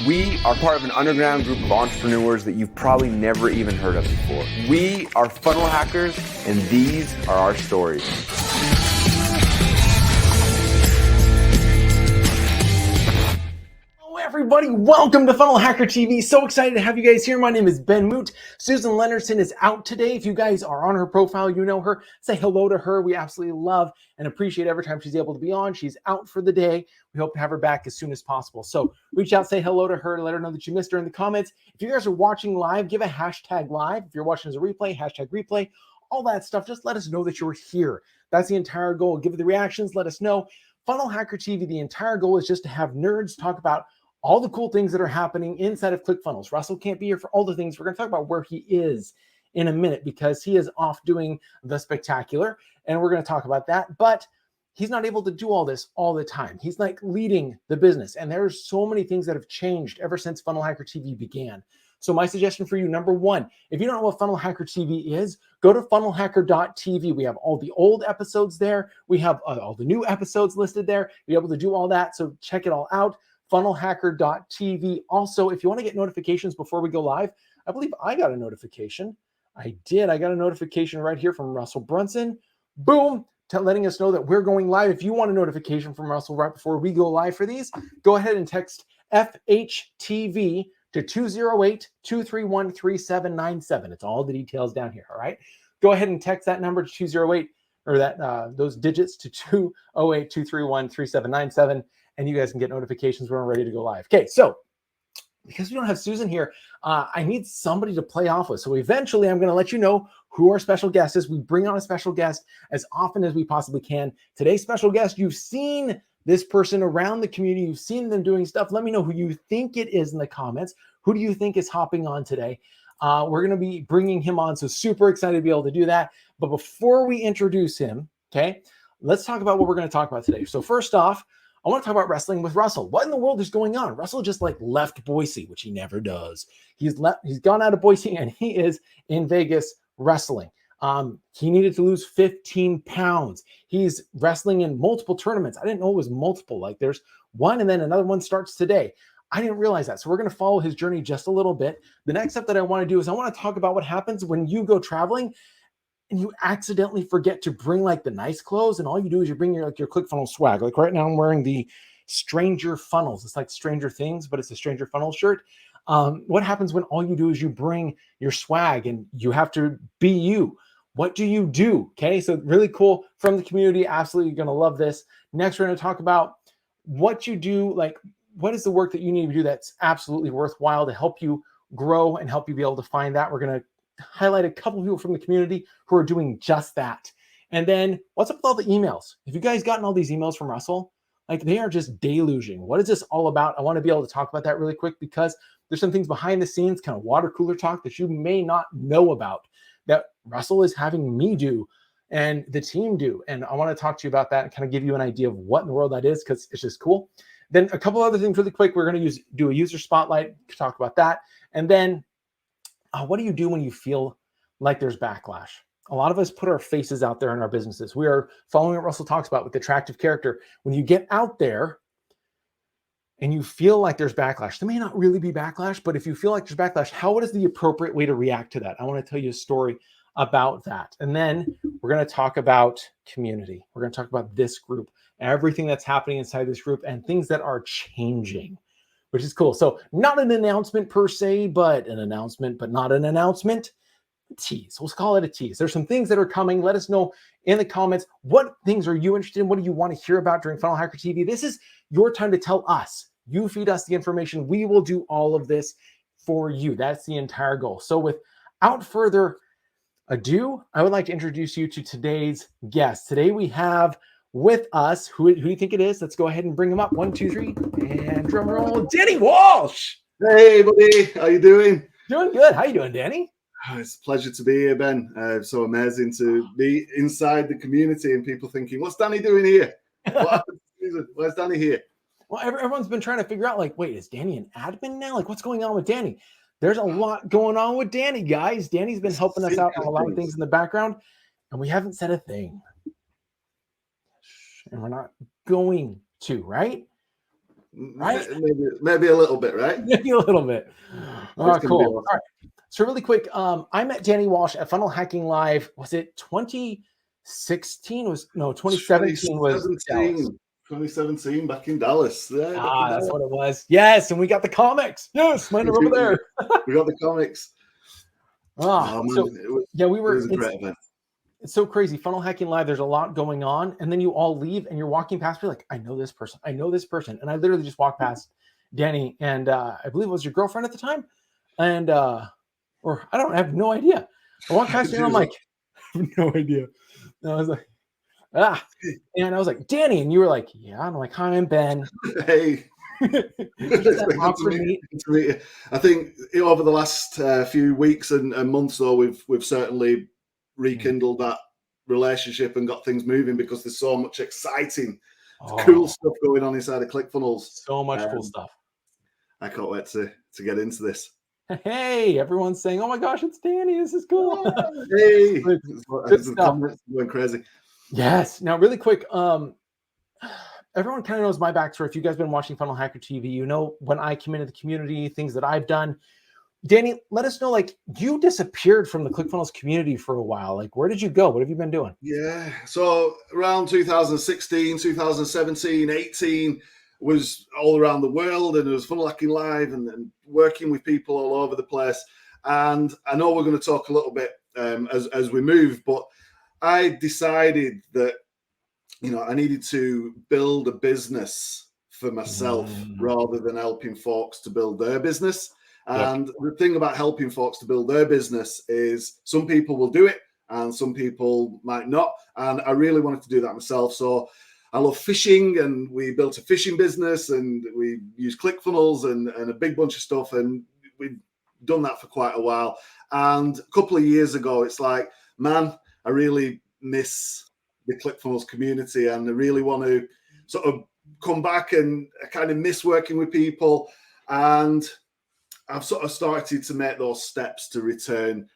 We are part of an underground group of entrepreneurs that you've probably never even heard of before. We are funnel hackers, and these are our stories. Hello everybody, welcome to Funnel Hacker TV. So excited to have you guys here. My name is Ben Moot. Susan Leonardson is out today. If you guys are on her profile, you know her. Say hello to her. We absolutely love and appreciate every time she's able to be on. She's out for the day. We hope to have her back as soon as possible. So reach out, say hello to her, let her know that you missed her in the comments. If you guys are watching live, give a hashtag live. If you're watching as a replay, hashtag replay, all that stuff. Just let us know that you're here. That's the entire goal. Give the reactions, let us know. Funnel Hacker TV, the entire goal is just to have nerds talk about all the cool things that are happening inside of ClickFunnels. Russell can't be here for all the things. We're going to talk about where he is in a minute because he is off doing the spectacular, and we're going to talk about that. But he's not able to do all this all the time. He's like leading the business, and there's so many things that have changed ever since Funnel Hacker TV began. So my suggestion for you, number one, if you don't know what Funnel Hacker TV is, go to FunnelHacker.tv. We have all the old episodes there. We have all the new episodes listed there. You're able to do all that, so check it all out. FunnelHacker.tv. Also, if you want to get notifications before we go live, I believe I got a notification. I did. I got a notification right here from Russell Brunson. Boom. Letting us know that we're going live. If you want a notification from Russell right before we go live for these, go ahead and text FHTV to 208-231-3797. It's all the details down here. All right. Go ahead and text that number to 208 or those digits to 208-231-3797. And you guys can get notifications when we're ready to go live. Okay, so because we don't have Susan here, I need somebody to play off with. So eventually I'm going to let you know who our special guest is. We bring on a special guest as often as we possibly can. Today's special guest, you've seen this person around the community. You've seen them doing stuff. Let me know who you think it is in the comments. Who do you think is hopping on today? We're going to be bringing him on. So super excited to be able to do that. But before we introduce him, okay, let's talk about what we're going to talk about today. So first off, I want to talk about wrestling with Russell. What in the world is going on? Russell just like left Boise, which he never does. He's gone out of Boise and he is in Vegas wrestling. He needed to lose 15 pounds. He's wrestling in multiple tournaments. I didn't know it was multiple. Like there's one and then another one starts today. I didn't realize that. So we're going to follow his journey just a little bit. The next step that I want to do is I want to talk about what happens when you go traveling and you accidentally forget to bring like the nice clothes, and all you do is you bring your ClickFunnels swag. Like right now I'm wearing the Stranger Funnels. It's like Stranger Things, but it's a Stranger Funnels shirt. What happens when all you do is you bring your swag and you have to be you? What do you do? Okay, so really cool from the community. Absolutely going to love this. Next, we're going to talk about what you do, like what is the work that you need to do that's absolutely worthwhile to help you grow and help you be able to find that. We're going to highlight a couple of people from the community who are doing just that. And then what's up with all the emails? Have you guys gotten all these emails from Russell? Like they are just deluging. What is this all about? I want to be able to talk about that really quick because there's some things behind the scenes, kind of water cooler talk that you may not know about that Russell is having me do and the team do. And I want to talk to you about that and kind of give you an idea of what in the world that is because it's just cool. Then a couple other things really quick. We're going to do a user spotlight, talk about that. And then what do you do when you feel like there's backlash? A lot of us put our faces out there in our businesses. We are following what Russell talks about with attractive character. When you get out there and you feel like there's backlash, there may not really be backlash, but if you feel like there's backlash, what is the appropriate way to react to that? I want to tell you a story about that. And then we're going to talk about community. We're going to talk about this group, everything that's happening inside this group and things that are changing, which is cool. So not an announcement per se, but an announcement, but not an announcement. Tease. We'll call it a tease. There's some things that are coming. Let us know in the comments. What things are you interested in? What do you want to hear about during Funnel Hacker TV? This is your time to tell us. You feed us the information. We will do all of this for you. That's the entire goal. So without further ado, I would like to introduce you to today's guest. Today we have with us, who do you think it is? Let's go ahead and bring him up. 1, 2, 3, and drum roll. Danny Walsh. Hey, buddy. How you doing? Doing good. How you doing, Danny? Oh, it's a pleasure to be here, Ben. So amazing to be inside the community and people thinking, what's Danny doing here? Where's Danny here? Well, everyone's been trying to figure out, like, wait, is Danny an admin now? Like, what's going on with Danny? There's a lot going on with Danny, guys. Danny's been helping us out on a lot of things in the background, and we haven't said a thing. And we're not going to, right? Right? Maybe a little bit, right? Maybe a little bit. Oh, It's gonna cool. be All awesome. right. So really quick, I met Danny Walsh at Funnel Hacking Live. Was it 2016? 2017 was Dallas. 2017 back in Dallas. Yeah, back in Ah, that's Dallas. what it was. Yes, and we got the comics. Yes, mine are over there. We got the comics. Ah, Oh man, so yeah, it was a great event. It's so crazy. Funnel Hacking Live, there's a lot going on, and then you all leave and you're walking past me like, I know this person. I know this person. And I literally just walked past Danny, and I believe it was your girlfriend at the time. And or I have no idea. I walked past you and I'm like, I have no idea. And I was like, and I was like, Danny, and you were like, yeah. I'm like, hi, I'm Ben. Hey. Awkward meet. I think over the last few weeks and months, though, we've certainly rekindled that relationship and got things moving because there's so much exciting, cool stuff going on inside of ClickFunnels. So much cool stuff. I can't wait to get into this. Hey, everyone's saying, oh my gosh, it's Danny. This is cool. Hey, the comments going crazy. Yes. Now, really quick, everyone kind of knows my backstory. If you guys have been watching Funnel Hacker TV, you know when I came into the community, things that I've done. Danny, let us know, like, you disappeared from the ClickFunnels community for a while. Like, where did you go? What have you been doing? Yeah. So around 2016, 2017, 18 was all around the world, and it was Funnel Hacking Live and working with people all over the place. And I know we're going to talk a little bit as we move, but I decided that, you know, I needed to build a business for myself rather than helping folks to build their business. And the thing about helping folks to build their business is some people will do it and some people might not. And I really wanted to do that myself. So I love fishing, and we built a fishing business, and we use ClickFunnels and a big bunch of stuff. And we've done that for quite a while. And a couple of years ago, it's like, man, I really miss the ClickFunnels community, and I really want to sort of come back, and I kind of miss working with people. And I've sort of started to make those steps to return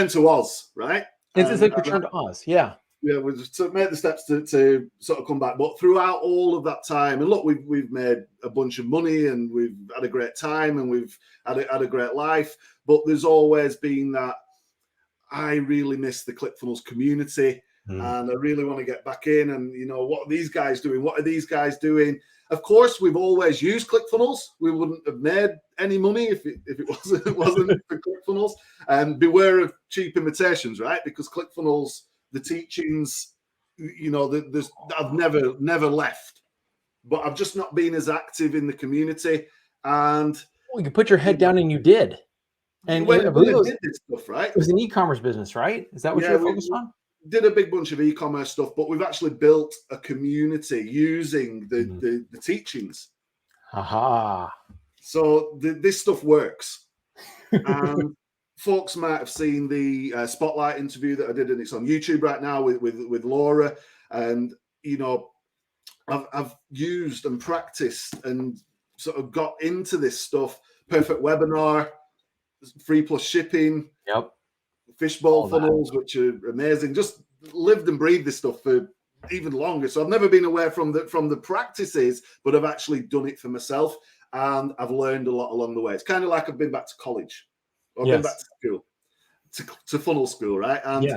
to Oz, right? It's like return to Oz, yeah. Yeah, we to make the steps to sort of come back. But throughout all of that time, and look, we've made a bunch of money, and we've had a great time, and we've had a great life. But there's always been that I really miss the ClickFunnels community, and I really want to get back in. And you know, what are these guys doing? What are these guys doing? Of course, we've always used ClickFunnels. We wouldn't have made any money if it wasn't for ClickFunnels. And beware of cheap imitations, right? Because ClickFunnels, the teachings, you know, I've never left, but I've just not been as active in the community. And you could put your head down, and you did. And I believe it did this stuff, right? It was an e-commerce business, right? Is that what you were focused on? Did a big bunch of e-commerce stuff, but we've actually built a community using the teachings. Aha. So this stuff works. Folks might have seen the Spotlight interview that I did, and it's on YouTube right now with Laura. And you know, I've used and practiced and sort of got into this stuff. Perfect webinar, free plus shipping. Yep. Fishbowl funnels, which are amazing. Just lived and breathed this stuff for even longer. So I've never been away from the practices, but I've actually done it for myself, and I've learned a lot along the way. It's kind of like I've been back to college, or been back to school, to funnel school, right? And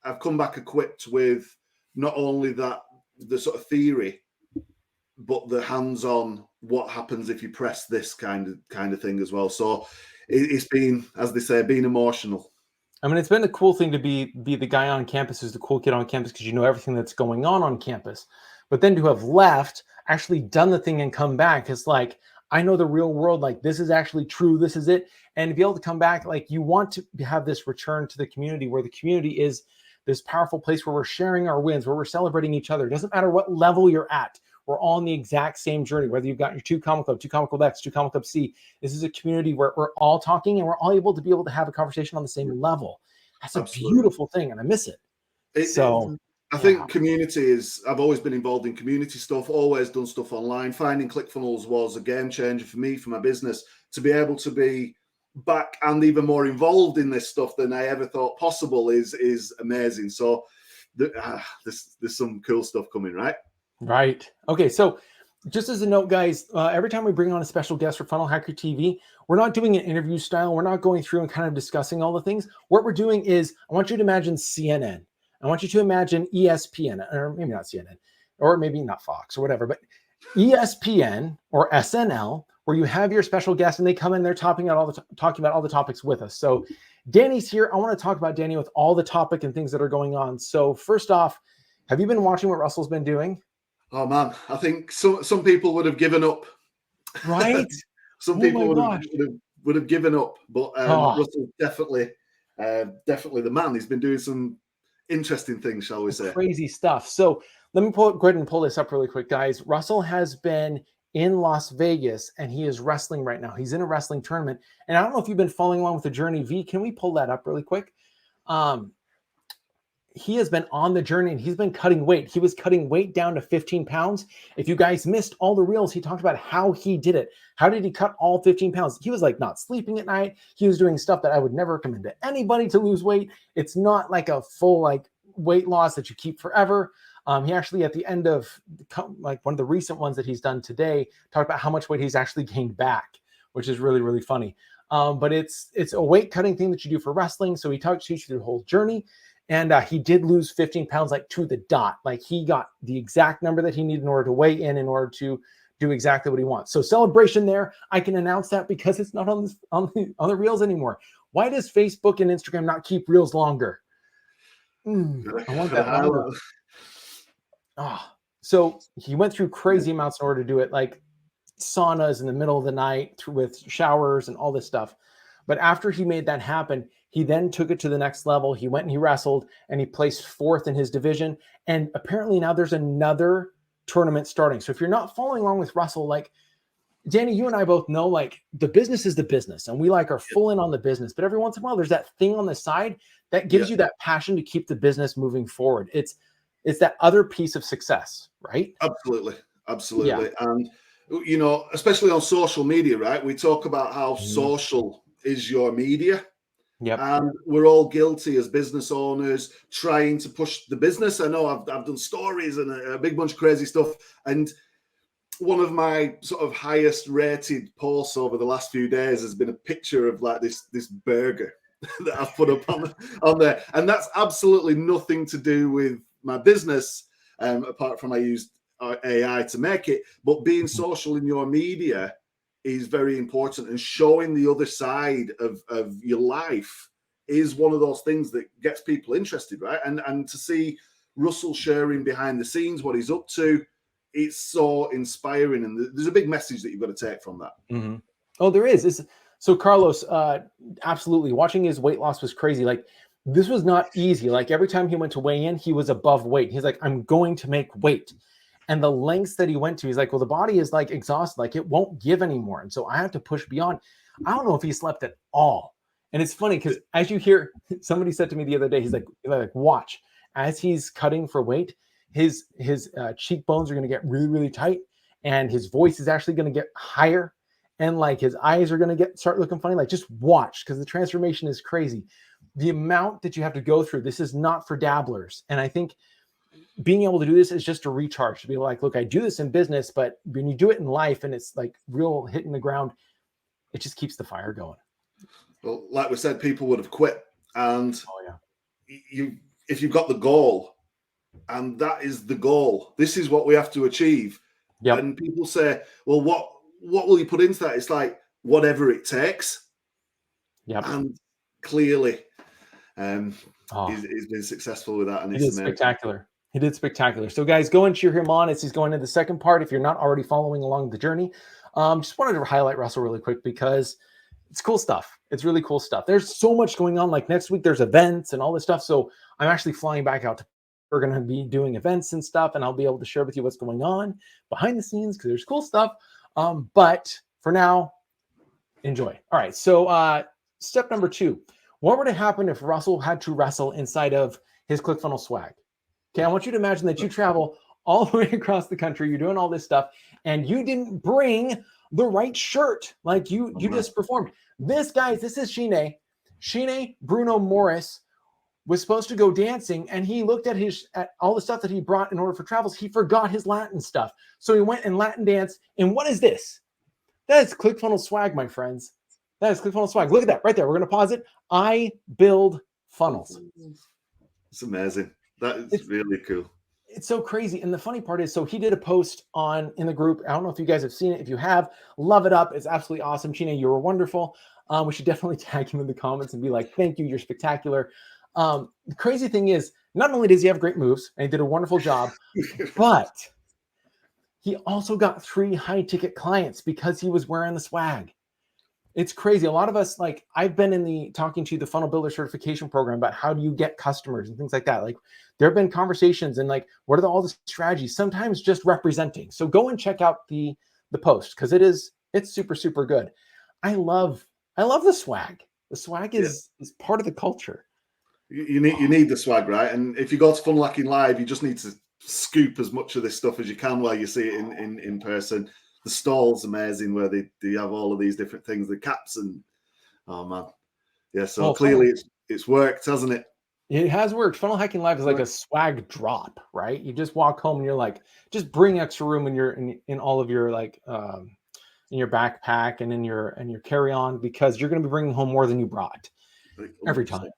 I've come back equipped with not only the sort of theory, but the hands-on. What happens if you press this kind of thing as well? So it's been, as they say, been emotional. I mean, it's been a cool thing to be the guy on campus who's the cool kid on campus, because you know everything that's going on campus. But then to have left, actually done the thing and come back, it's like, I know the real world, like this is actually true, this is it. And to be able to come back, like you want to have this return to the community, where the community is this powerful place where we're sharing our wins, where we're celebrating each other. It doesn't matter what level you're at. We're all on the exact same journey, whether you've got your 2 Comic Club, 2 Comic Club X, 2 Comic Club C. This is a community where we're all talking, and we're all able to have a conversation on the same level. That's a beautiful thing, and I miss it. I think community is, I've always been involved in community stuff, always done stuff online. Finding ClickFunnels was a game changer for me, for my business, to be able to be back and even more involved in this stuff than I ever thought possible is amazing. So there's some cool stuff coming, right? Right. Okay. So Just as a note, guys, every time we bring on a special guest for Funnel Hacker TV, we're not doing an interview style. We're not going through and kind of discussing all the things. What we're doing is I want you to imagine CNN. I want you to imagine ESPN, or maybe not CNN, or maybe not Fox or whatever, but ESPN or SNL, where you have your special guest and they come in, they're talking about all the topics with us. So Danny's here. I want to talk about Danny with all the topic and things that are going on. So first off, have you been watching what Russell's been doing? Oh man, I think some people would have given up. Right? Some people would have given up, but Russell definitely the man. He's been doing some interesting things, shall we say? Crazy stuff. So let me go ahead and pull this up really quick, guys. Russell has been in Las Vegas and he is wrestling right now. He's in a wrestling tournament, and I don't know if you've been following along with the journey. V, can we pull that up really quick? He has been on the journey and he's been cutting weight. He was cutting weight down to 15 pounds. If you guys missed all the reels, he talked about how he did it. How did he cut all 15 pounds? He was like not sleeping at night. He was doing stuff that I would never recommend to anybody to lose weight. It's not like a full like weight loss that you keep forever. He actually at the end of like one of the recent ones that he's done today, talked about how much weight he's actually gained back, which is really, really funny. But it's a weight cutting thing that you do for wrestling. So he teaches you through the whole journey. And he did lose 15 pounds, like to the dot. Like he got the exact number that he needed in order to weigh in order to do exactly what he wants. So celebration there. I can announce that because it's not on the reels anymore. Why does Facebook and Instagram not keep reels longer? I want that longer. So he went through crazy amounts in order to do it, like saunas in the middle of the night with showers and all this stuff. But after he made that happen, he then took it to the next level. He went and he wrestled and he placed 4th in his division. And apparently now there's another tournament starting. So if you're not following along with Wrestle, like Danny, you and I both know, like the business is the business and we like are full in on the business. But every once in a while, there's that thing on the side that gives you that passion to keep the business moving forward. It's that other piece of success, right? Absolutely. Yeah. And, you know, especially on social media, right? We talk about how social is your media. Yep. And we're all guilty as business owners trying to push the business. I know I've done stories and a big bunch of crazy stuff. And one of my sort of highest rated posts over the last few days has been a picture of like this burger that I've put up on there. And that's absolutely nothing to do with my business, apart from I used AI to make it. But being social in your media is very important, and showing the other side of your life is one of those things that gets people interested, right? And to see Russell sharing behind the scenes what he's up to, it's so inspiring, and there's a big message that you've got to take from that. Oh, there is. So Carlos, absolutely, watching his weight loss was crazy. Like this was not easy. Like every time he went to weigh in, he was above weight. He's like, I'm going to make weight. And the lengths that he went to, he's like, well, the body is like exhausted, like it won't give anymore. And so I have to push beyond. I don't know if he slept at all. And it's funny because as you hear, somebody said to me the other day, he's like, watch, as he's cutting for weight, his cheekbones are going to get really, really tight. And his voice is actually going to get higher. And like his eyes are going to start looking funny. Like just watch, because the transformation is crazy. The amount that you have to go through, this is not for dabblers. And I think being able to do this is just a recharge to be like, look, I do this in business, but when you do it in life and it's like real hitting the ground, it just keeps the fire going. Well, like we said, people would have quit. And if you've got the goal, and that is the goal, this is what we have to achieve. Yep. And people say, well, what will you put into that? It's like, whatever it takes. Yep. And clearly, he's been successful with that. And he did spectacular. He did spectacular. So guys, go and cheer him on as he's going into the second part. If you're not already following along the journey, just wanted to highlight Russell really quick because it's cool stuff. It's really cool stuff. There's so much going on. Like next week, there's events and all this stuff. So I'm actually flying back out. We're going to be doing events and stuff, and I'll be able to share with you what's going on behind the scenes because there's cool stuff. But for now, enjoy. All right. So step number 2, what would have happened if Russell had to wrestle inside of his ClickFunnels swag? Okay, I want you to imagine that you travel all the way across the country. You're doing all this stuff, and you didn't bring the right shirt. Like you just performed. This, guys, this is Sheena Bruno Morris was supposed to go dancing, and he looked at all the stuff that he brought in order for travels. He forgot his Latin stuff. So he went and Latin danced. And what is this? That is ClickFunnels swag, my friends. That is ClickFunnels swag. Look at that right there. We're going to pause it. I build funnels. It's amazing. It's really cool. It's so crazy. And the funny part is, so he did a post in the group. I don't know if you guys have seen it. If you have, love it up. It's absolutely awesome. Chena, you were wonderful. We should definitely tag him in the comments and be like, thank you. You're spectacular. The crazy thing is, not only does he have great moves and he did a wonderful job, but he also got 3 high ticket clients because he was wearing the swag. It's crazy. A lot of us, like, I've been talking to the Funnel Builder certification program about how do you get customers and things like that. Like, there have been conversations and like, what are all the strategies? Sometimes just representing. So go and check out the post because it's super, super good. I love the swag. The swag is part of the culture. You need the swag, right? And if you go to Funnel Hacking Live, you just need to scoop as much of this stuff as you can while you see it in person. The stall's amazing where they have all of these different things, the caps and oh man. Yeah, so clearly it's worked, hasn't it? It has worked. Funnel Hacking Live is like a swag drop, right? You just walk home and you're like, just bring extra room in all of your like in your backpack and in your carry-on because you're going to be bringing home more than you brought every time.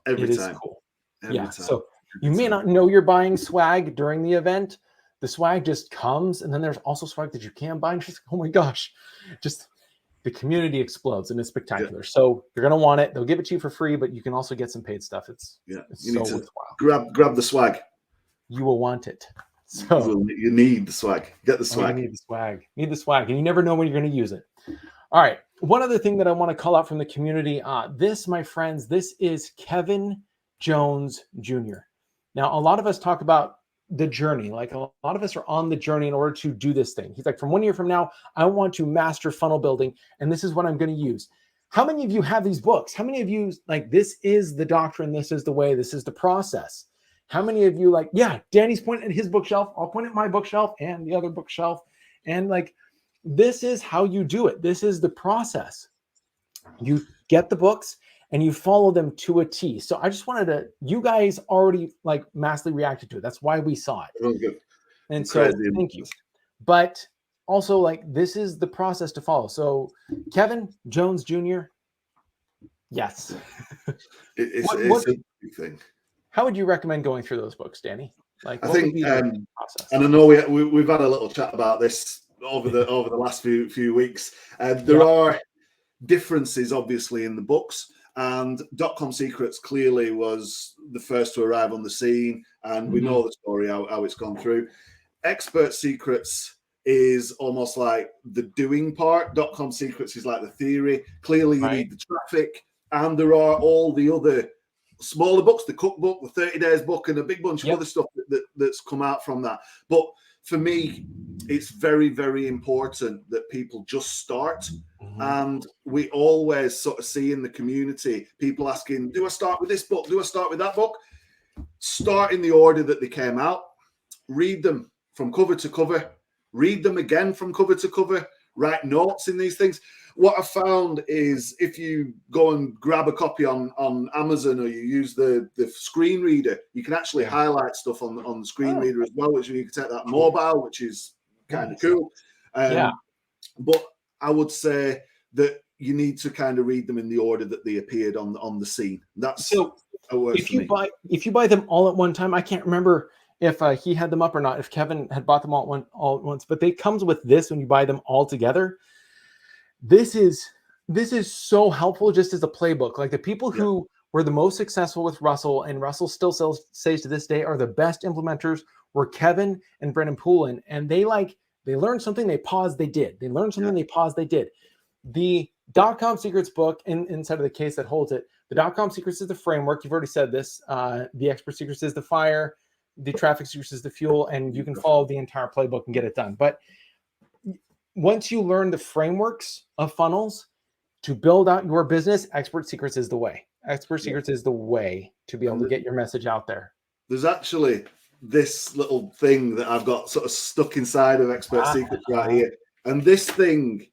Every time. Is cool. Every time. So you may not know you're buying swag during the event. The swag just comes, and then there's also swag that you can buy. And just, oh my gosh, just the community explodes, and it's spectacular. Yeah. So you're gonna want it. They'll give it to you for free, but you can also get some paid stuff. It's you so need to worthwhile. Grab the swag. You will want it. So you need the swag. Get the swag. You need the swag. Need the swag, and you never know when you're going to use it. All right. One other thing that I want to call out from the community. This, my friends, this is Kevin Jones Jr. Now, a lot of us talk about the journey. Like a lot of us are on the journey in order to do this thing. He's like, from 1 year from now, I want to master funnel building, and this is what I'm going to use. How many of you have these books? How many of you like, this is the doctrine, this is the way, this is the process? How many of you like, yeah, Danny's pointing at his bookshelf, I'll point at my bookshelf and the other bookshelf. And like, this is how you do it. This is the process. You get the books and you follow them to a T. So I just wanted to, you guys already like massively reacted to it. That's why we saw it. Really good. And so thank you. But also like, this is the process to follow. So Kevin Jones Jr. Yes. It's a big thing. How would you recommend going through those books, Danny? Like, I think, and I know we've had a little chat about this over the last few weeks. There are differences, obviously, in the books, and .com Secrets clearly was the first to arrive on the scene, and we know the story how it's gone through. Expert Secrets is almost like the doing part. .com Secrets is like the theory. Clearly, you need the traffic, and there are all the other smaller books, the cookbook, the 30 days book, and a big bunch of other stuff that's come out from that. But for me, it's very, very important that people just start. And we always sort of see in the community people asking, do I start with this book? Do I start with that book? Start in the order that they came out. Read them from cover to cover. Read them again from cover to cover. Write notes in these things. What I found is if you go and grab a copy on Amazon or you use the screen reader, you can actually highlight stuff on the screen reader as well, which you can take that mobile, which is kind of cool. But I would say that you need to kind of read them in the order that they appeared on the scene. That's so. If you buy them all at one time, I can't remember if he had them up or not. If Kevin had bought them all at once, but they comes with this when you buy them all together. This is so helpful just as a playbook. Like the people who were the most successful with Wrestle, and Wrestle still says to this day are the best implementers, were Kevin and Brendan Poulin. And they learned something, they paused, they did. They learned something, they paused, they did. The .com Secrets book, inside of the case that holds it, the .com Secrets is the framework. You've already said this. The Expert Secrets is the fire. The Traffic Secrets is the fuel. And you can follow the entire playbook and get it done. But once you learn the frameworks of funnels to build out your business, Expert Secrets is the way. Expert Secrets is the way to be able to get your message out there. There's actually this little thing that I've got sort of stuck inside of Expert Secrets right here. And this thing,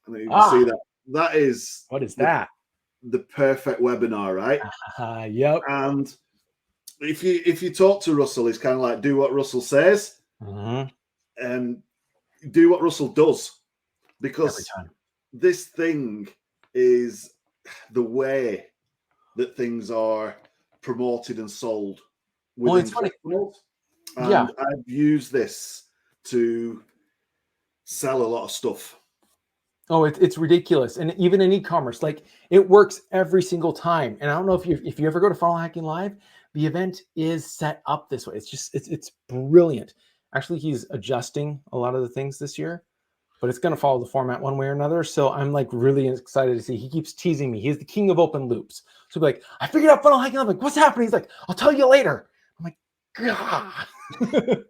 I mean, you can see that. That is... What is that? the perfect webinar, right? Yep. And if you talk to Russell, it's kind of like do what Russell says and do what Russell does, because this thing is the way that things are promoted and sold within ClickFunnels. And I've used this to sell a lot of stuff. Oh, it's ridiculous. And even in e-commerce, like it works every single time. And I don't know if you ever go to Funnel Hacking Live, the event is set up this way. It's just, it's brilliant. Actually, he's adjusting a lot of the things this year, but it's going to follow the format one way or another. So I'm like really excited to see. He keeps teasing me. He's the king of open loops. So be like, I figured out Funnel Hacking. I'm like, what's happening? He's like, I'll tell you later. I'm like, God.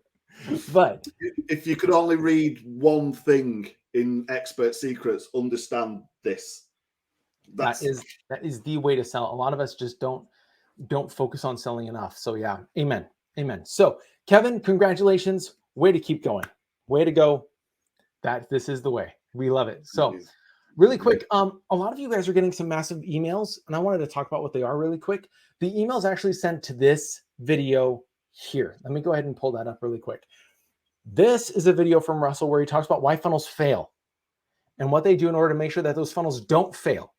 But if you could only read one thing in Expert Secrets, understand this. That is the way to sell. A lot of us just don't focus on selling enough. So yeah, amen. So Kevin, congratulations. Way to keep going. Way to go. This is the way. We love it. So really quick, a lot of you guys are getting some massive emails, and I wanted to talk about what they are really quick. The email's actually sent to this video here. Let me go ahead and pull that up really quick. This is a video from Wrestle where he talks about why funnels fail and what they do in order to make sure that those funnels don't fail.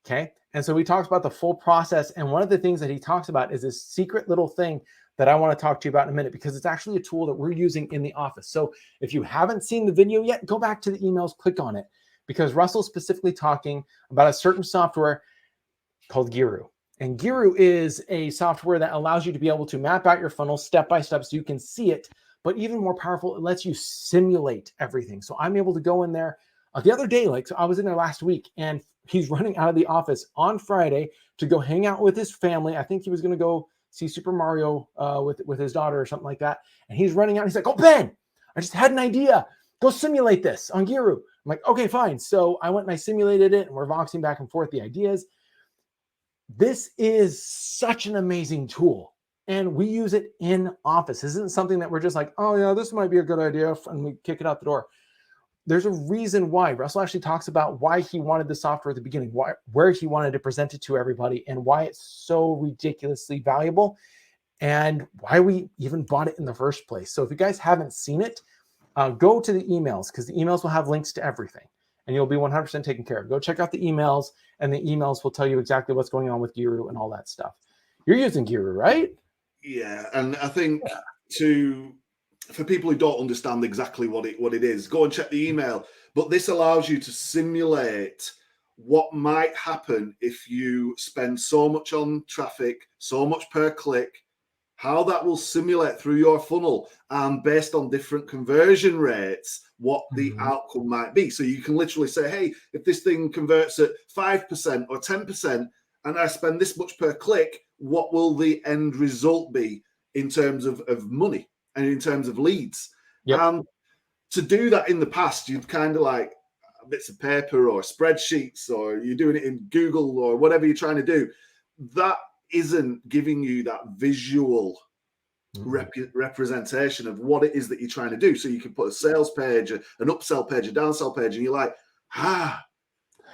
Okay. And so he talks about the full process. And one of the things that he talks about is this secret little thing that I want to talk to you about in a minute, because it's actually a tool that we're using in the office. So if you haven't seen the video yet, go back to the emails, click on it, because Russell's specifically talking about a certain software called Geru. And Geru is a software that allows you to be able to map out your funnel step by step so you can see it. But even more powerful, it lets you simulate everything. So I'm able to go in there the other day, so I was in there last week, and he's running out of the office on Friday to go hang out with his family. I think he was going to go see Super Mario with his daughter or something like that. And he's running out. And he's like, oh, Ben, I just had an idea. Go simulate this on Geru. I'm like, okay, fine. So I went and I simulated it, and we're voxing back and forth the ideas. This is such an amazing tool, and we use it in office. This isn't something that we're just like, oh yeah, this might be a good idea, and we kick it out the door. There's a reason why. Russell actually talks about why he wanted the software at the beginning, where he wanted to present it to everybody, and why it's so ridiculously valuable, and why we even bought it in the first place. So if you guys haven't seen it, go to the emails, because the emails will have links to everything, and you'll be 100% taken care of. Go check out the emails, and the emails will tell you exactly what's going on with Geru and all that stuff. You're using Geru, right? Yeah, and I think for people who don't understand exactly what it is, go and check the email. But this allows you to simulate what might happen if you spend so much on traffic, so much per click, how that will simulate through your funnel, and based on different conversion rates, what the outcome might be. So you can literally say, hey, if this thing converts at 5% or 10%, and I spend this much per click, what will the end result be in terms of money and in terms of leads? Yep. And to do that in the past, you'd kind of like bits of paper or spreadsheets, or you're doing it in Google or whatever you're trying to do. That isn't giving you that visual representation of what it is that you're trying to do. So you can put a sales page, an upsell page, a downsell page, and you're like,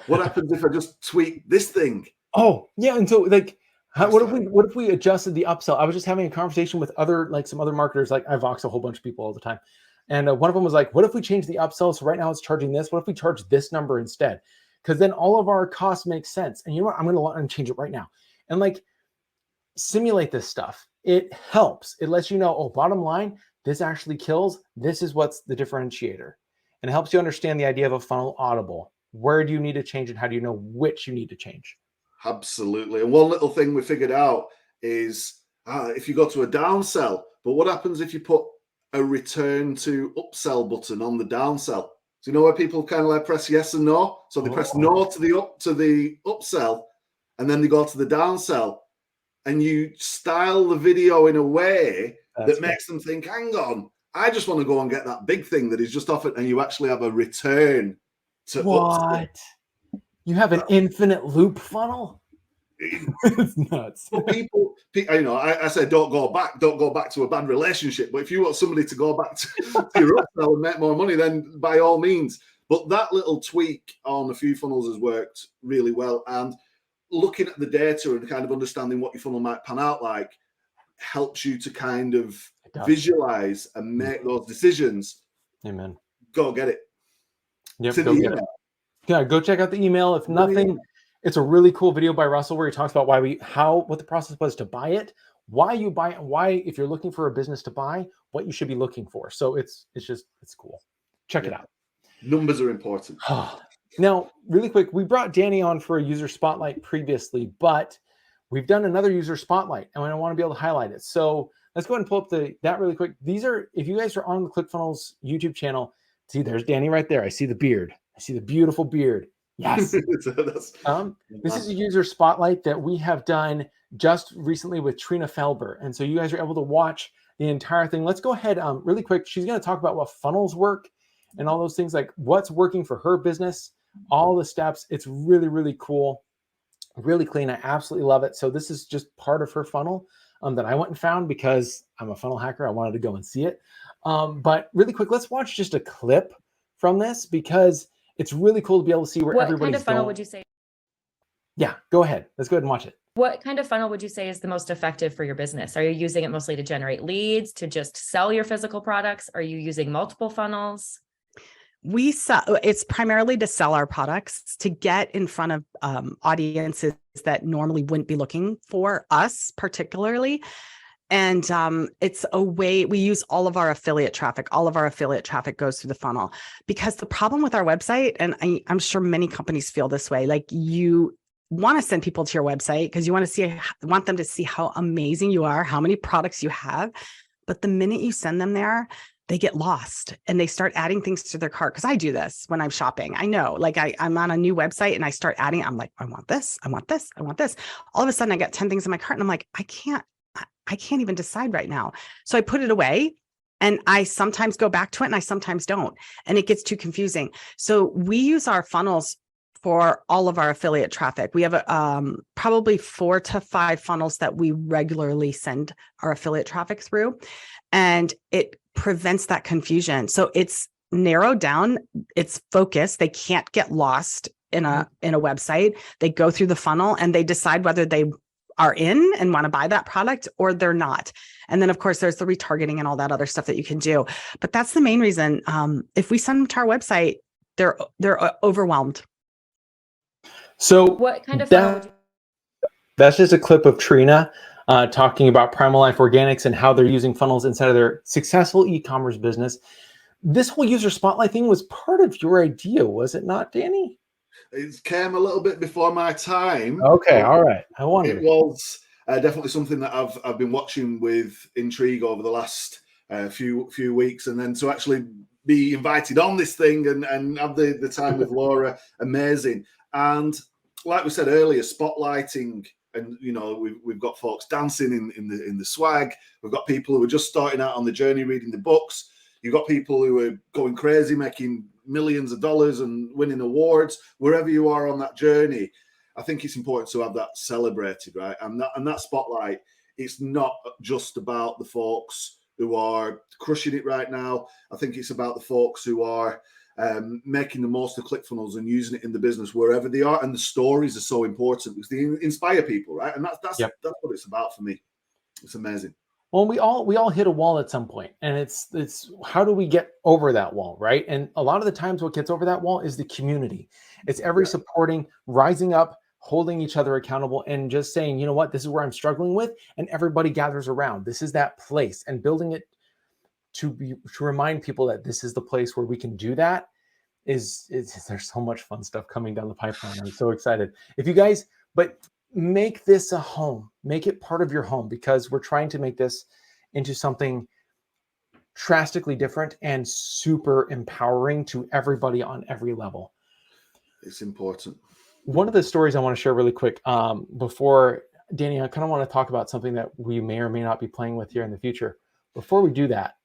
what happens if I just tweak this thing? Oh, yeah. And so like, what if we adjusted the upsell? I was just having a conversation with some other marketers. Like I Vox a whole bunch of people all the time. And one of them was like, what if we change the upsell? So right now it's charging this. What if we charge this number instead? Because then all of our costs make sense. And you know what? I'm going to change it right now. And like, simulate this stuff. It helps. It lets you know, oh, bottom line, this actually kills. This is what's the differentiator. And it helps you understand the idea of a funnel audible. Where do you need to change, and how do you know which you need to change? Absolutely. And one little thing we figured out is if you go to a downsell, but what happens if you put a return to upsell button on the downsell? So you know where people kind of like press yes and no? So they press no to the upsell, and then they go to the downsell, and you style the video in a way that makes them think, hang on, I just want to go and get that big thing that is just offered, and you actually have a return to upsell. You have an infinite loop funnel? It's nuts. Well, people, you know, I say don't go back to a bad relationship. But if you want somebody to go back to your upsell and make more money, then by all means. But that little tweak on a few funnels has worked really well. And looking at the data and kind of understanding what your funnel might pan out like helps you to kind of visualize and make those decisions. Amen. Go get it. Yep, go get it. Yeah, go check out the email. If nothing, it's a really cool video by Russell where he talks about what the process was to buy it, why you buy it, why, if you're looking for a business to buy, what you should be looking for. So it's cool. Check it out. Numbers are important. Now, really quick, we brought Danny on for a user spotlight previously, but we've done another user spotlight and I want to be able to highlight it. So let's go ahead and pull up that really quick. These are, if you guys are on the ClickFunnels YouTube channel, see, there's Danny right there. I see the beard. I see the beautiful beard. Yes. This is a user spotlight that we have done just recently with Trina Felber. And so you guys are able to watch the entire thing. Let's go ahead really quick. She's going to talk about what funnels work and all those things, like what's working for her business, all the steps. It's really, really cool, really clean. I absolutely love it. So this is just part of her funnel that I went and found because I'm a funnel hacker. I wanted to go and see it. But really quick, let's watch just a clip from this because it's really cool to be able to see where everybody's going. What kind of funnel would you say? Yeah, go ahead. Let's go ahead and watch it. What kind of funnel would you say is the most effective for your business? Are you using it mostly to generate leads, to just sell your physical products? Are you using multiple funnels? We sell, it's primarily to sell our products, to get in front of audiences that normally wouldn't be looking for us particularly. And it's a way we use all of our affiliate traffic. All of our affiliate traffic goes through the funnel because the problem with our website, and I'm sure many companies feel this way, like you want to send people to your website because you want them to see how amazing you are, how many products you have. But the minute you send them there, they get lost and they start adding things to their cart. Because I do this when I'm shopping. I know, like I'm on a new website and I start adding, I'm like, I want this, I want this, I want this. All of a sudden I got 10 things in my cart and I'm like, I can't even decide right now. So I put it away and I sometimes go back to it and I sometimes don't. And it gets too confusing. So we use our funnels for all of our affiliate traffic. We have probably 4 to 5 funnels that we regularly send our affiliate traffic through. And it prevents that confusion. So it's narrowed down, it's focused. They can't get lost in a website. They go through the funnel and they decide whether they are in and want to buy that product or they're not. And then of course there's the retargeting and all that other stuff that you can do. But that's the main reason. If we send them to our website, they're overwhelmed. So what kind of funnel would you? That's just a clip of Trina talking about Primal Life Organics and how they're using funnels inside of their successful e-commerce business. This whole user spotlight thing was part of your idea, was it not, Danny? It came a little bit before my time. Okay, all right. I wondered. It was definitely something that I've been watching with intrigue over the last few weeks, and then to actually be invited on this thing and have the time with Laura, amazing. And like we said earlier, spotlighting, and you know we've got folks dancing in the swag. We've got people who are just starting out on the journey, reading the books. You've got people who are going crazy, making millions of dollars and winning awards. Wherever you are on that journey, I think it's important to have that celebrated, right? And that spotlight, it's not just about the folks who are crushing it right now. I think it's about the folks who are making the most of ClickFunnels and using it in the business wherever they are. And the stories are so important because they inspire people, right? And that's what it's about for me. It's amazing. Well, we all hit a wall at some point, and it's how do we get over that wall, right? And a lot of the times what gets over that wall is the community. It's supporting, rising up, holding each other accountable, and just saying, you know what, this is where I'm struggling with, and everybody gathers around. This is that place, and building it to remind people that this is the place where we can do that. There's so much fun stuff coming down the pipeline. I'm so excited. If you guys, make this a home, make it part of your home, because we're trying to make this into something drastically different and super empowering to everybody on every level. It's important. One of the stories I want to share really quick before, Danny, I kind of want to talk about something that we may or may not be playing with here in the future. Before we do that,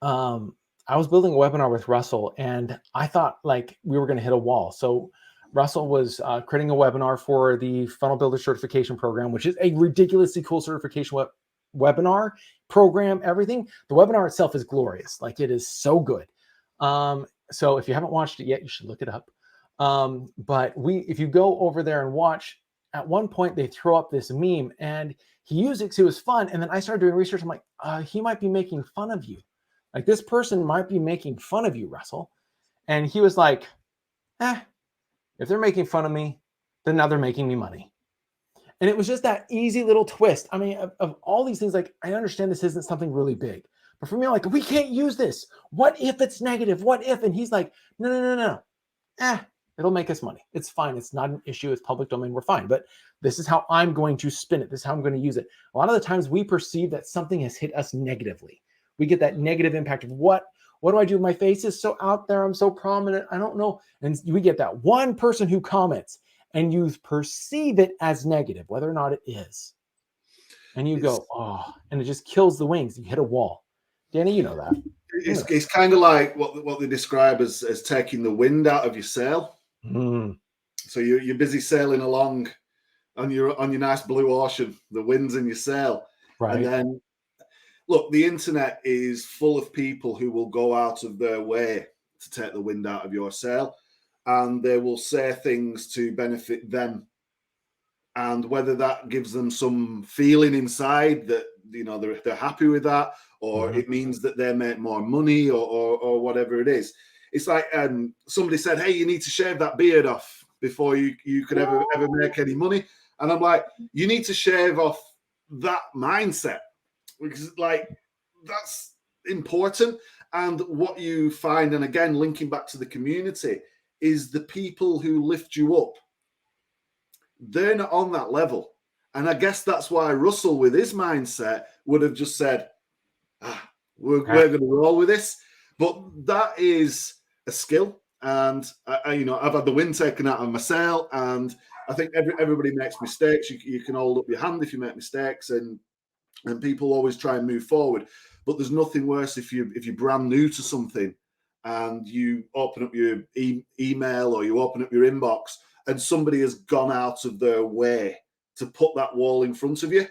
I was building a webinar with Wrestle, and I thought like we were going to hit a wall. So Russell was creating a webinar for the Funnel Builder Certification Program, which is a ridiculously cool certification webinar program, everything. The webinar itself is glorious. Like, it is so good. So if you haven't watched it yet, you should look it up. But if you go over there and watch, at one point they throw up this meme and he used it because it was fun. And then I started doing research. I'm like, he might be making fun of you. Like this person might be making fun of you, Russell. And he was like, if they're making fun of me, then now they're making me money. And it was just that easy little twist. I mean, of all these things, like I understand this isn't something really big, but for me, I'm like, we can't use this. What if it's negative? What if? And he's like, no. It'll make us money. It's fine. It's not an issue. It's public domain. We're fine. But this is how I'm going to spin it. This is how I'm going to use it. A lot of the times we perceive that something has hit us negatively. We get that negative impact of what do I do? My face is so out there. I'm so prominent. I don't know. And we get that one person who comments and you perceive it as negative, whether or not it is. And you go, and it just kills the wings. You hit a wall. Danny, you know that. It's kind of like what they describe as taking the wind out of your sail. So you're busy sailing along on your nice blue ocean. The wind's in your sail. Right. And then, look, the internet is full of people who will go out of their way to take the wind out of your sail. And they will say things to benefit them. And whether that gives them some feeling inside that, you know, they're happy with that, or it means that they make more money or whatever it is. It's like somebody said, hey, you need to shave that beard off before you could ever make any money. And I'm like, you need to shave off that mindset, because like that's important. And what you find, and again, linking back to the community, is the people who lift you up. They're not on that level. And I guess that's why Russell, with his mindset, would have just said, we're going to roll with this. But that is a skill. And, I've had the wind taken out of my sail. And I think everybody makes mistakes. You can hold up your hand if you make mistakes. And people always try and move forward. But there's nothing worse if you're brand new to something and you open up your email or you open up your inbox and somebody has gone out of their way to put that wall in front of you.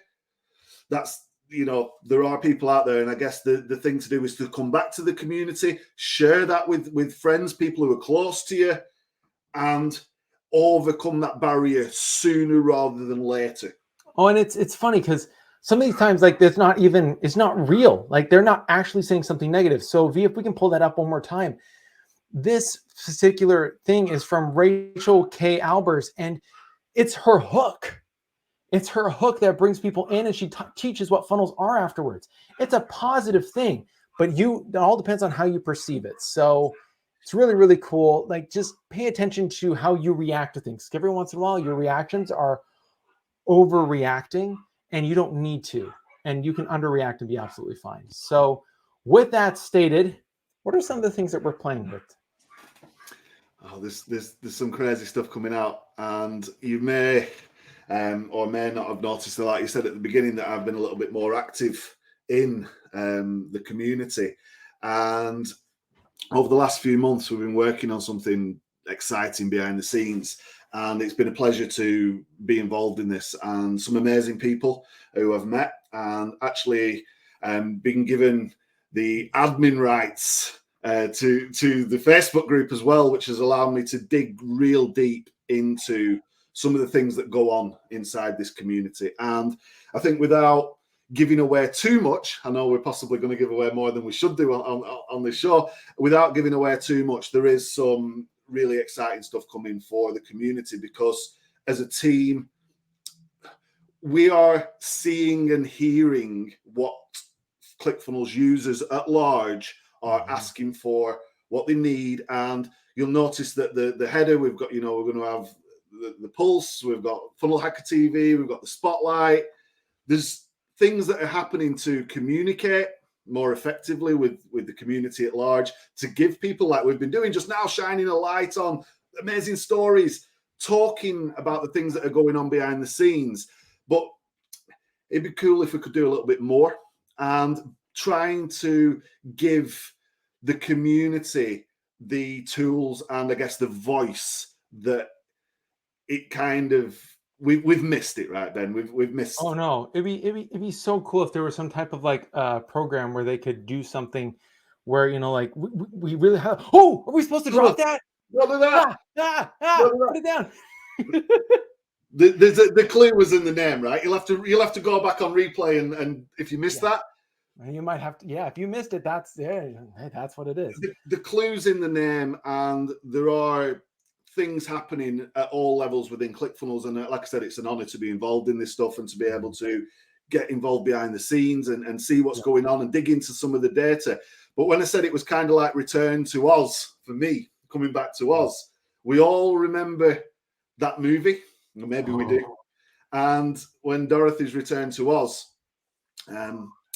That's, there are people out there. And I guess the thing to do is to come back to the community, share that with friends, people who are close to you, and overcome that barrier sooner rather than later. Oh, and it's funny because some of these times, like, it's not real. Like, they're not actually saying something negative. So V, if we can pull that up one more time. This particular thing is from Rachel K. Albers, and it's her hook. It's her hook that brings people in, and she teaches what funnels are afterwards. It's a positive thing, but it all depends on how you perceive it. So it's really, really cool. Like, just pay attention to how you react to things. Every once in a while, your reactions are overreacting, and you don't need to. And you can underreact and be absolutely fine. So with that stated, what are some of the things that we're playing with? Oh, there's some crazy stuff coming out, and you may or may not have noticed that, like you said at the beginning, that I've been a little bit more active in the community. And over the last few months, we've been working on something exciting behind the scenes. And it's been a pleasure to be involved in this, and some amazing people who I've met, and actually been given the admin rights to the Facebook group as well, which has allowed me to dig real deep into some of the things that go on inside this community. And I think without giving away too much, I know we're possibly going to give away more than we should do on this show. Without giving away too much, there is some really exciting stuff coming for the community, because as a team, we are seeing and hearing what ClickFunnels users at large are asking for, what they need. And you'll notice that the header, we've got, we're going to have the pulse, we've got FunnelHackerTV, we've got the spotlight. There's things that are happening to communicate more effectively with the community at large, to give people, like we've been doing just now, shining a light on amazing stories, talking about the things that are going on behind the scenes. But it'd be cool if we could do a little bit more, and trying to give the community the tools and I guess the voice that it kind of, we've missed it, right, Ben? We've missed. Oh no, it'd be so cool if there was some type of like program where they could do something where, like we really have. Oh, are we supposed to drop that? Don't do that. Don't do Put it down. The clue was in the name, right? You'll have to go back on replay, and if you missed that, you might have to. Yeah, if you missed it, that's that's what it is. The clue's in the name, and there are things happening at all levels within ClickFunnels. And like I said, it's an honor to be involved in this stuff and to be able to get involved behind the scenes and see what's going on and dig into some of the data. But when I said it was kind of like Return to Oz for me, coming back to Oz, we all remember that movie. Or maybe we do. And when Dorothy's returned to Oz,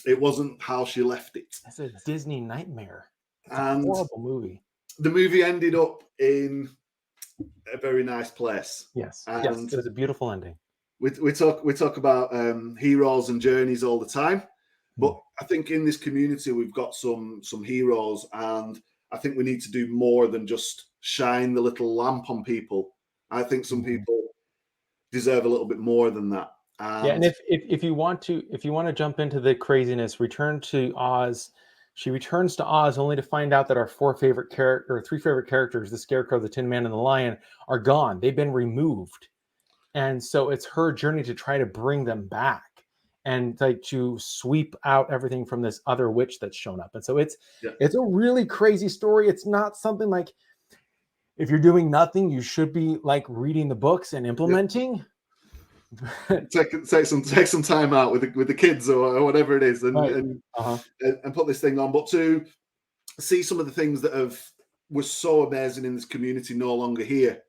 it wasn't how she left it. That's a Disney nightmare. It's and a horrible movie. The movie ended up in a very nice place. Yes, and yes, it was a beautiful ending. We talk about heroes and journeys all the time, but I think in this community we've got some heroes, and I think we need to do more than just shine the little lamp on people. I think some people deserve a little bit more than that. And if you want to jump into the craziness, Return to Oz. She returns to Oz only to find out that our three favorite characters, the Scarecrow, the Tin Man, and the Lion, are gone. They've been removed. And so it's her journey to try to bring them back and like to sweep out everything from this other witch that's shown up. And so it's a really crazy story. It's not something like, if you're doing nothing, you should be like reading the books and implementing. Take some time out with the kids or whatever it is, and put this thing on. But to see some of the things that were so amazing in this community no longer here,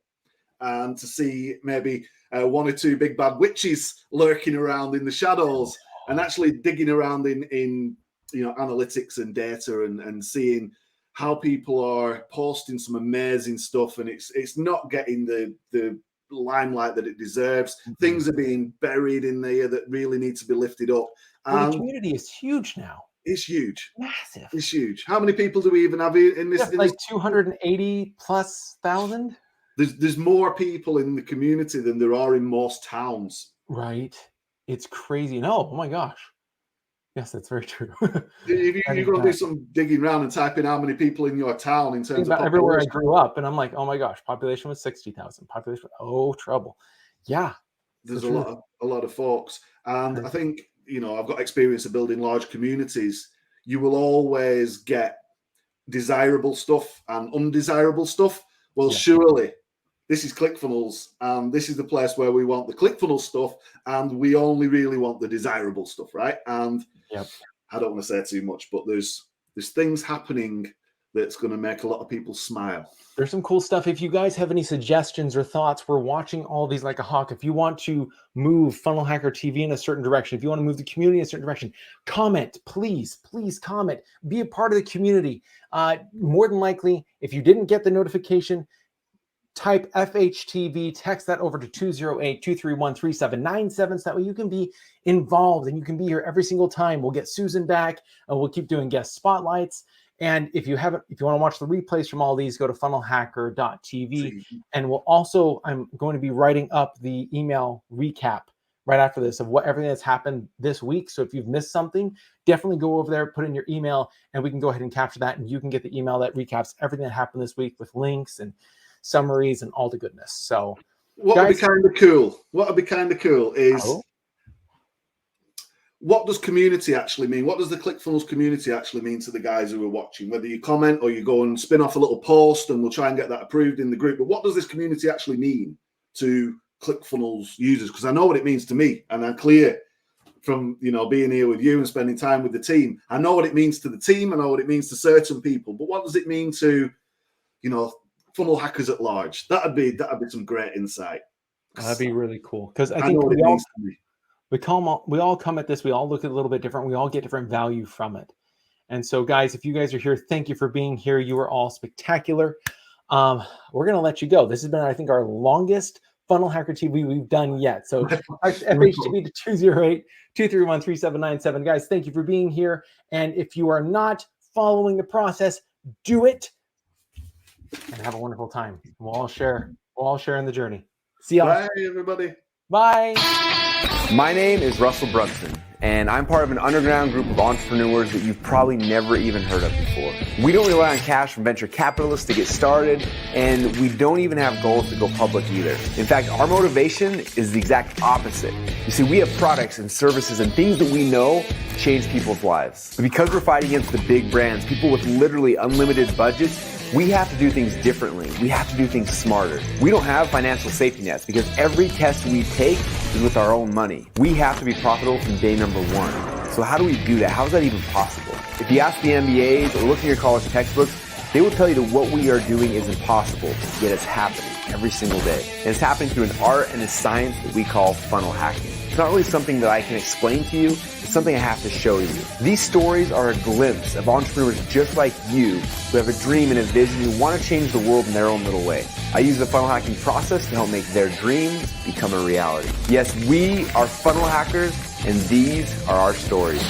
and to see maybe one or two big bad witches lurking around in the shadows and actually digging around in analytics and data and seeing how people are posting some amazing stuff, and it's not getting the limelight that it deserves. Things are being buried in there that really need to be lifted up. The community is huge now. It's huge. Massive. It's huge. How many people do we even have in this? Like 280,000. There's more people in the community than there are in most towns. Right. It's crazy. No, oh my gosh. Yes, that's very true. If you go do some digging around and type in how many people in your town in terms of everywhere I grew up, and I'm like, oh my gosh, population was 60,000. Population, trouble. Yeah, there's a lot of folks, and I think I've got experience of building large communities. You will always get desirable stuff and undesirable stuff. Well, surely this is ClickFunnels, and this is the place where we want the ClickFunnels stuff, and we only really want the desirable stuff, right? And I don't want to say too much, but there's things happening that's going to make a lot of people smile. There's some cool stuff. If you guys have any suggestions or thoughts, we're watching all these like a hawk. If you want to move FunnelHackerTV in a certain direction, if you want to move the community in a certain direction, comment, please comment. Be a part of the community. More than likely, if you didn't get the notification, type FHTV, text that over to 208-231-3797 so that way you can be involved and you can be here every single time. We'll get Susan back and we'll keep doing guest spotlights. And if you want to watch the replays from all these, go to FunnelHacker.tv. And I'm going to be writing up the email recap right after this of everything that's happened this week. So if you've missed something, definitely go over there, put in your email, and we can go ahead and capture that. And you can get the email that recaps everything that happened this week with links and summaries and all the goodness. So what would be kind of cool is what does community actually mean? What does the ClickFunnels community actually mean to the guys who are watching? Whether you comment or you go and spin off a little post and we'll try and get that approved in the group. But what does this community actually mean to ClickFunnels users? Because I know what it means to me, and I'm clear from being here with you and spending time with the team. I know what it means to the team. I know what it means to certain people. But what does it mean to funnel hackers at large? That'd be some great insight. That'd be really cool, because I think we all come at this. We all look at it a little bit different. We all get different value from it. And so, guys, if you guys are here, thank you for being here. You are all spectacular. We're gonna let you go. This has been, I think, our longest Funnel Hacker TV we've done yet. So FHTV to 208-231-3797. Guys, thank you for being here. And if you are not following the process, do it. And have a wonderful time. We'll all share in the journey. See y'all. Bye, everybody. Bye. My name is Russell Brunson, and I'm part of an underground group of entrepreneurs that you've probably never even heard of before. We don't rely on cash from venture capitalists to get started, and we don't even have goals to go public either. In fact, our motivation is the exact opposite. You see, we have products and services and things that we know change people's lives. But because we're fighting against the big brands, people with literally unlimited budgets, we have to do things differently. We have to do things smarter. We don't have financial safety nets because every test we take is with our own money. We have to be profitable from day number one. So how do we do that? How is that even possible? If you ask the MBAs or look in your college textbooks, they will tell you that what we are doing is impossible, yet it's happening every single day. And it's happening through an art and a science that we call funnel hacking. It's not really something that I can explain to you, it's something I have to show you. These stories are a glimpse of entrepreneurs just like you who have a dream and a vision who want to change the world in their own little way. I use the funnel hacking process to help make their dreams become a reality. Yes, we are funnel hackers, and these are our stories.